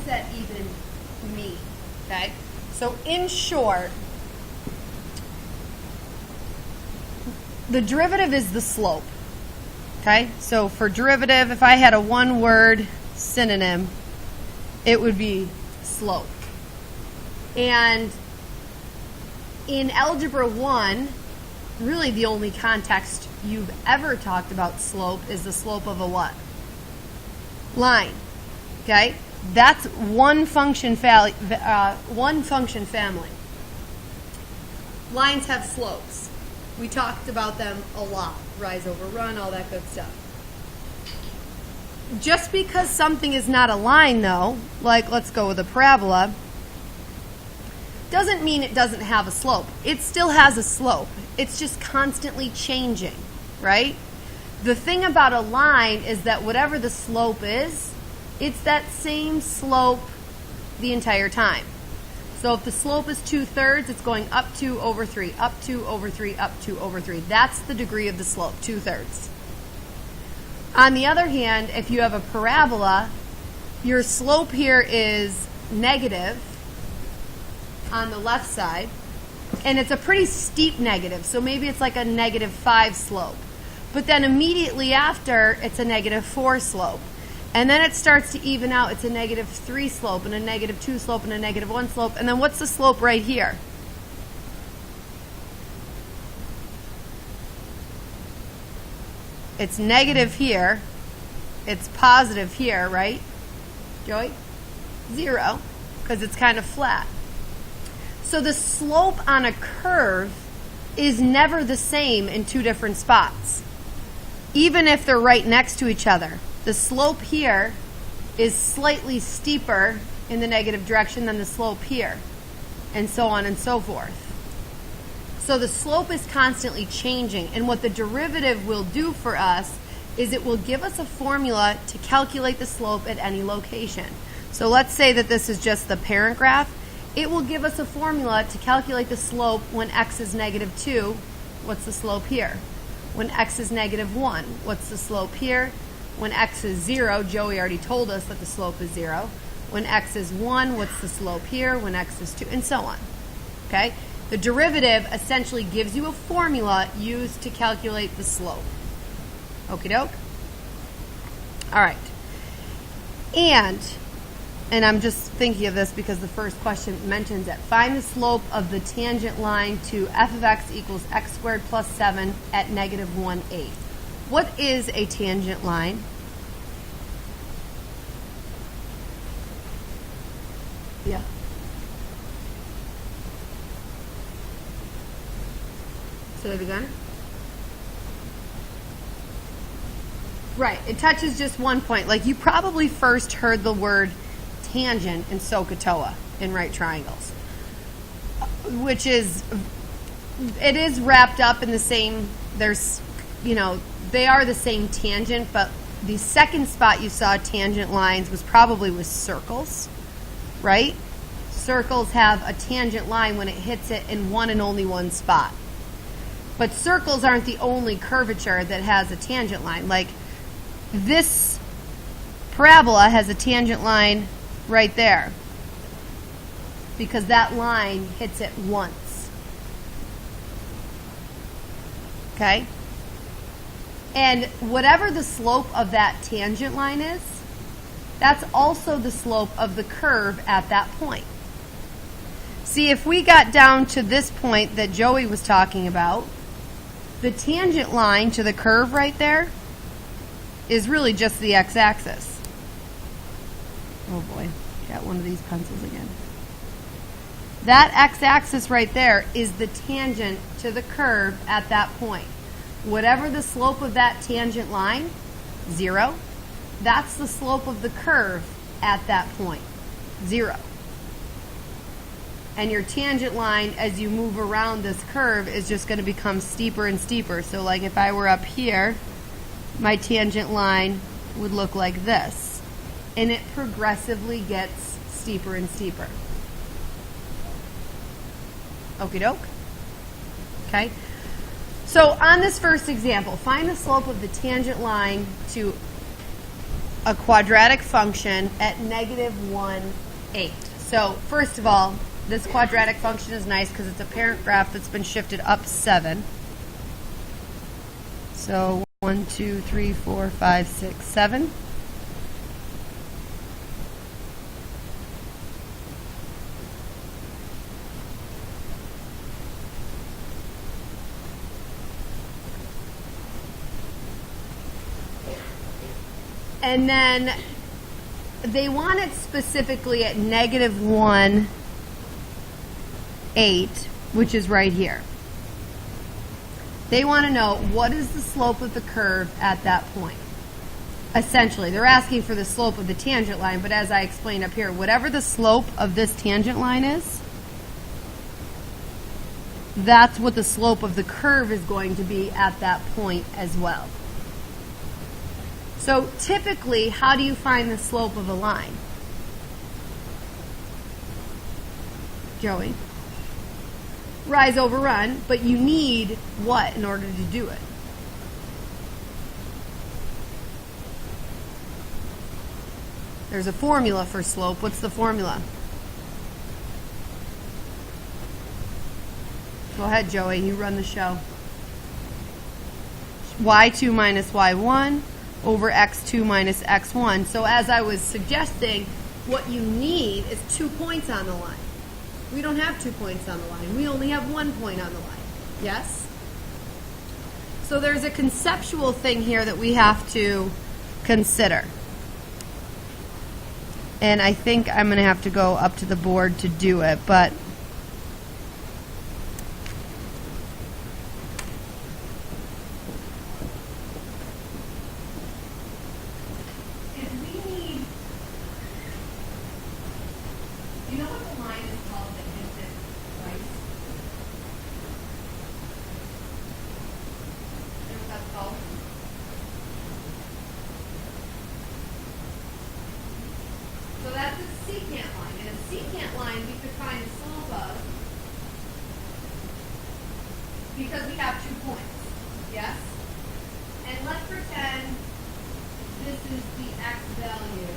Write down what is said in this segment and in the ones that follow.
that even mean? Okay? So in short, the derivative is the slope. Okay? So for derivative, if I had a one-word synonym, it would be slope. And in Algebra 1, really the only context you've ever talked about slope is the slope of a what? Line. Okay? That's one function family. Lines have slopes. We talked about them a lot. Rise over run, all that good stuff. Just because something is not a line, though, like let's go with a parabola, doesn't mean it doesn't have a slope. It still has a slope. It's just constantly changing, right? The thing about a line is that whatever the slope is, it's that same slope the entire time. So if the slope is 2/3, it's going up 2 over 3, up 2 over 3, up 2 over 3. That's the degree of the slope, 2/3. On the other hand, if you have a parabola, your slope here is negative on the left side, and it's a pretty steep negative, so maybe it's like a -5 slope. But then immediately after, it's a -4 slope. And then it starts to even out. It's a -3 slope, and a -2 slope, and a -1 slope. And then what's the slope right here? It's negative here. It's positive here, right? Joey? 0, because it's kind of flat. So the slope on a curve is never the same in two different spots, even if they're right next to each other. The slope here is slightly steeper in the negative direction than the slope here, and so on and so forth. So the slope is constantly changing, and what the derivative will do for us is it will give us a formula to calculate the slope at any location. So let's say that this is just the parent graph. It will give us a formula to calculate the slope when x is -2. What's the slope here? When x is -1, what's the slope here? When x is 0, Joey already told us that the slope is 0. When x is 1, what's the slope here? When x is 2, and so on. Okay? The derivative essentially gives you a formula used to calculate the slope. Okie doke? All right. And I'm just thinking of this because the first question mentions it. Find the slope of the tangent line to f of x equals x squared plus 7 at -1/8. What is a tangent line? Yeah. Say it again. Right. It touches just one point. Like you probably first heard the word tangent in SOHCAHTOA in right triangles, which is, it is wrapped up in the same, there's, you know, they are the same tangent, but the second spot you saw tangent lines was probably with circles, right? Circles have a tangent line when it hits it in one and only one spot. But circles aren't the only curvature that has a tangent line. Like this parabola has a tangent line right there because that line hits it once. Okay? And whatever the slope of that tangent line is, that's also the slope of the curve at that point. See, if we got down to this point that Joey was talking about, the tangent line to the curve right there is really just the x-axis. Oh boy, got one of these pencils again. That x-axis right there is the tangent to the curve at that point. Whatever the slope of that tangent line, 0, that's the slope of the curve at that point, 0. And your tangent line, as you move around this curve, is just going to become steeper and steeper. So like if I were up here, my tangent line would look like this. And it progressively gets steeper and steeper. Okie doke? Okay? So on this first example, find the slope of the tangent line to a quadratic function at -1/8. So first of all, this quadratic function is nice because it's a parent graph that's been shifted up 7. So 1, 2, 3, 4, 5, 6, 7. And then they want it specifically at -1/8, which is right here. They want to know what is the slope of the curve at that point. Essentially, they're asking for the slope of the tangent line, but as I explained up here, whatever the slope of this tangent line is, that's what the slope of the curve is going to be at that point as well. So typically, how do you find the slope of a line? Joey? Rise over run, but you need what in order to do it? There's a formula for slope. What's the formula? Go ahead, Joey. You run the show. y2 minus y1 over x2 minus x1. So as I was suggesting, what you need is 2 points on the line. We don't have 2 points on the line. We only have 1 point on the line. Yes? So there's a conceptual thing here that we have to consider. And I think I'm going to have to go up to the board to do it, but so that's a secant line. And a secant line we could find the slope of because we have 2 points. Yes? And let's pretend this is the x value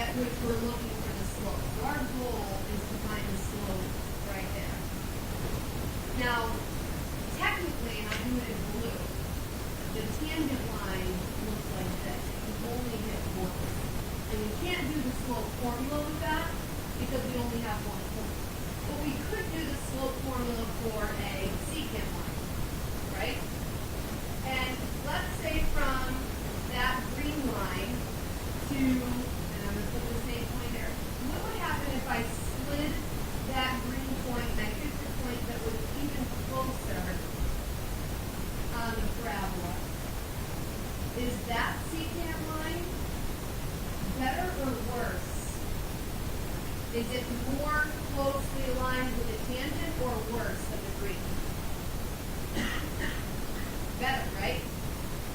at which we're looking for the slope. So our goal is to find the slope right there. Now, technically, and I'll do it in blue, the tangent line looks like this. You only hit once. And we can't do the slope formula with that because we only have 1 point. But we could do the slope formula for a secant line, right? And let's say from that green line to, and I'm going to put the same point there, what would happen if I slid that green point and I picked a point that was even closer on the parabola? Is that secant line better or worse? Is it more closely aligned with the tangent or worse than the green? Better, right?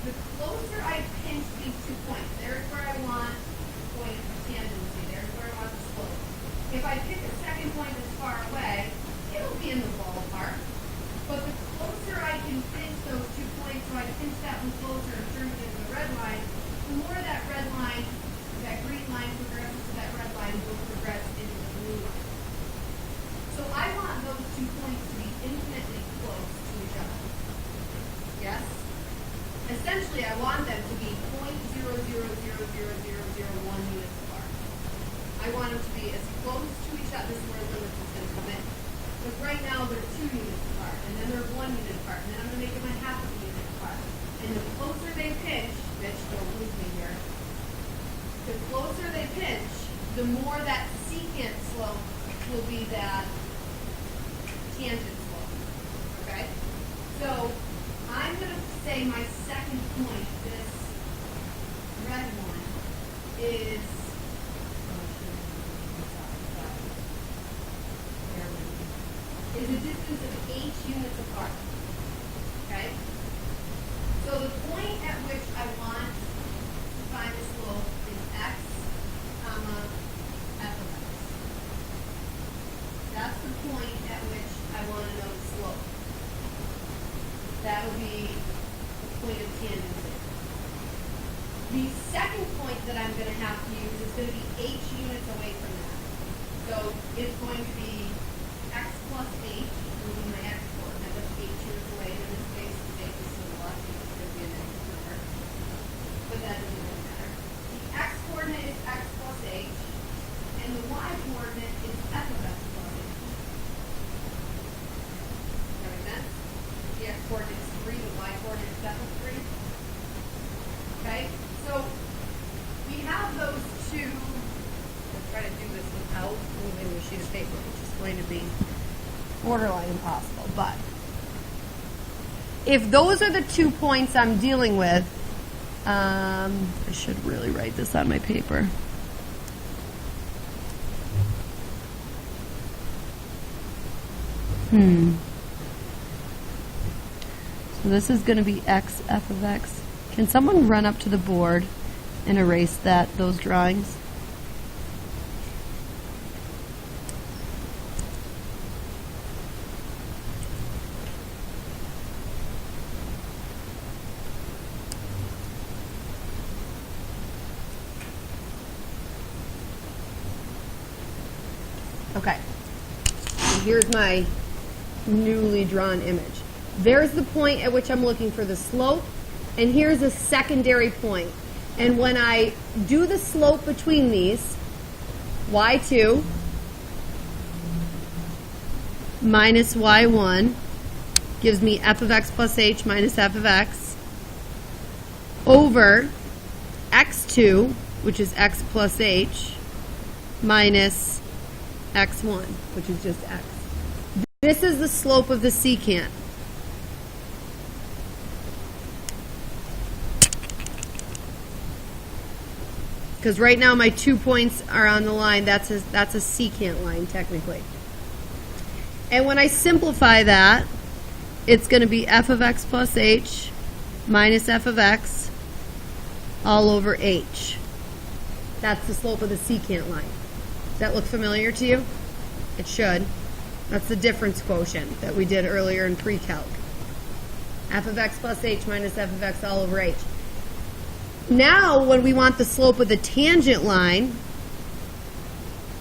The closer I pinch these 2 points, there's where I want the point of tangency, there's where I want the slope. If I pick a second point that's far away, it'll be in the ballpark. But the closer I can pinch those 2 points, so I pinch that one closer and turn it into the red line, the more that red line, that green line progresses to that red line will progress into the blue line. So I want those 2 points to be infinitely close to each other. Yes? Essentially, I want them to be 0.000001 units apart. I want them to be as close to each other. This is where limits is going to come in. Because right now they're 2 units apart, and then they're 1 unit apart, and then I'm going to make them a half of a unit apart. And the closer they pinch, Mitch, don't lose me here. The closer they pinch, the more that secant slope will be that tangent slope. Okay? So I'm going to say my second point, this red one, is a distance of h units apart. Okay? So the point at which I want to find the slope is x, comma, f of x. That's the point at which I want to know the slope. That would be the point of tangency. The second point that I'm is going to be x plus h, moving my x coordinate, which h is away in this case, because h is to the left, h is going to be a negative number. But that doesn't really matter. The x coordinate is x plus h, and the y coordinate is f of x plus h. Does that make sense? The x coordinate is 3, the y coordinate is f of 3. Okay? So we have those two. Let's try to do this without moving the sheet of paper, which is going to be borderline impossible. But if those are the 2 points I'm dealing with, I should really write this on my paper. So this is going to be x, f of x. Can someone run up to the board and erase those drawings? Okay, so here's my newly drawn image. There's the point at which I'm looking for the slope, and here's a secondary point. And when I do the slope between these, y2 minus y1 gives me f of x plus h minus f of x over x2, which is x plus h, minus x1, which is just x. This is the slope of the secant. Because right now my 2 points are on the line. That's a secant line, technically. And when I simplify that, it's going to be f of x plus h minus f of x all over h. That's the slope of the secant line. Does that look familiar to you? It should. That's the difference quotient that we did earlier in PreCalc. F of x plus h minus f of x all over h. Now, when we want the slope of the tangent line,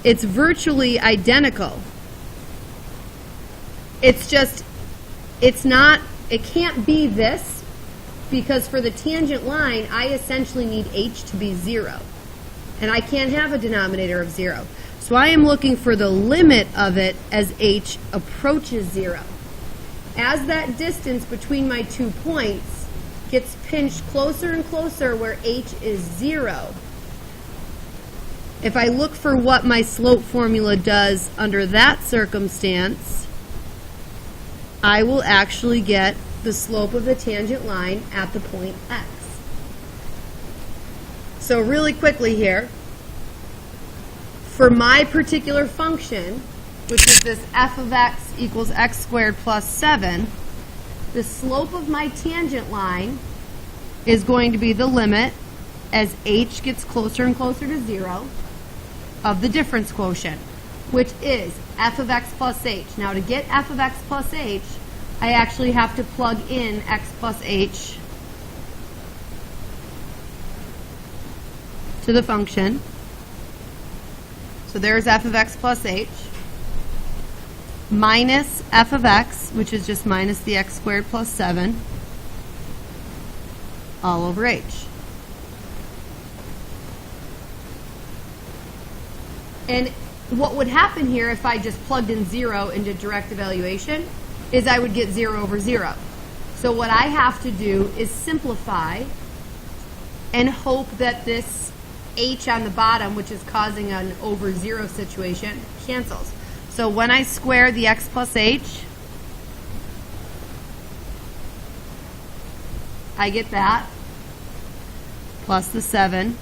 it's virtually identical. It's just, it can't be this, because for the tangent line, I essentially need h to be 0. And I can't have a denominator of 0. So I am looking for the limit of it as h approaches 0. As that distance between my 2 points gets pinched closer and closer where h is 0, if I look for what my slope formula does under that circumstance, I will actually get the slope of the tangent line at the point x. So really quickly here, for my particular function, which is this f of x equals x squared plus 7, the slope of my tangent line is going to be the limit as h gets closer and closer to 0 of the difference quotient, which is f of x plus h. Now to get f of x plus h, I actually have to plug in x plus h to the function. So there's f of x plus h minus f of x, which is just minus the x squared plus 7, all over h. And what would happen here if I just plugged in 0 and did direct evaluation is I would get 0 over 0. So what I have to do is simplify and hope that this h on the bottom, which is causing an over 0 situation, cancels. So when I square the x plus h, I get that, plus the 7.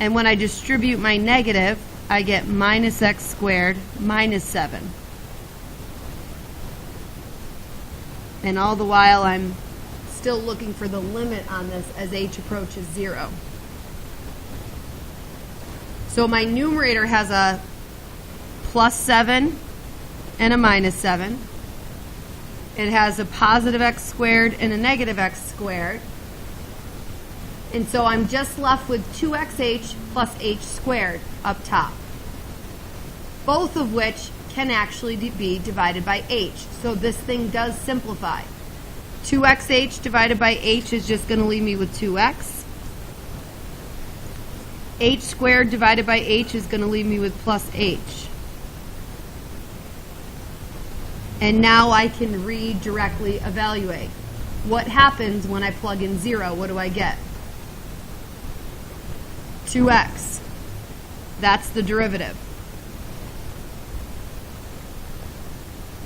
And when I distribute my negative, I get minus x squared minus 7. And all the while I'm still looking for the limit on this as h approaches 0. So my numerator has a plus 7 and a minus 7. It has a positive x squared and a negative x squared. And so I'm just left with 2xh plus h squared up top. both of which can actually be divided by h. So this thing does simplify. 2xh divided by h is just going to leave me with 2x. H squared divided by h is going to leave me with plus h. And now I can redirectly evaluate. What happens when I plug in 0? What do I get? 2x. That's the derivative.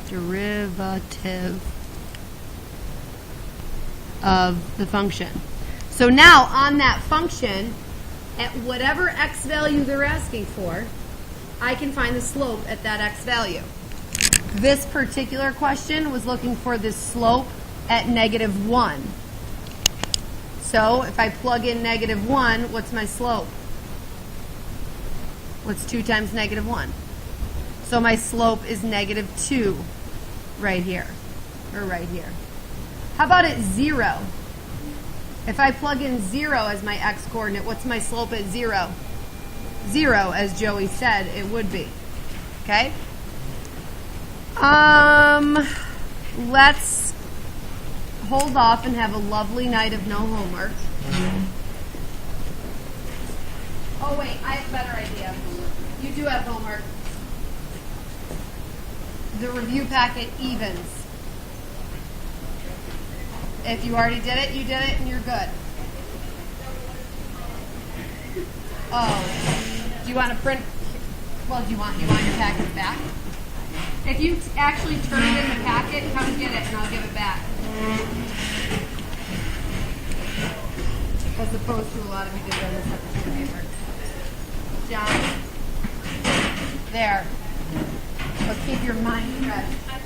Derivative of the function. So now on that function, at whatever x value they're asking for, I can find the slope at that x value. This particular question was looking for this slope at -1. So if I plug in -1, what's my slope? What's 2 times -1? So my slope is -2 right here, or right here. How about at 0? If I plug in 0 as my x-coordinate, what's my slope at 0? 0, as Joey said it would be. Okay? Let's hold off and have a lovely night of no homework. Oh wait, I have a better idea. You do have homework. The review packet evens. If you already did it, you did it and you're good. Oh, do you want to print? Well, do you want your packet back? If you actually turn it in the packet, come get it and I'll give it back. As opposed to a lot of you did on this other paper. John, there. But keep your mind fresh.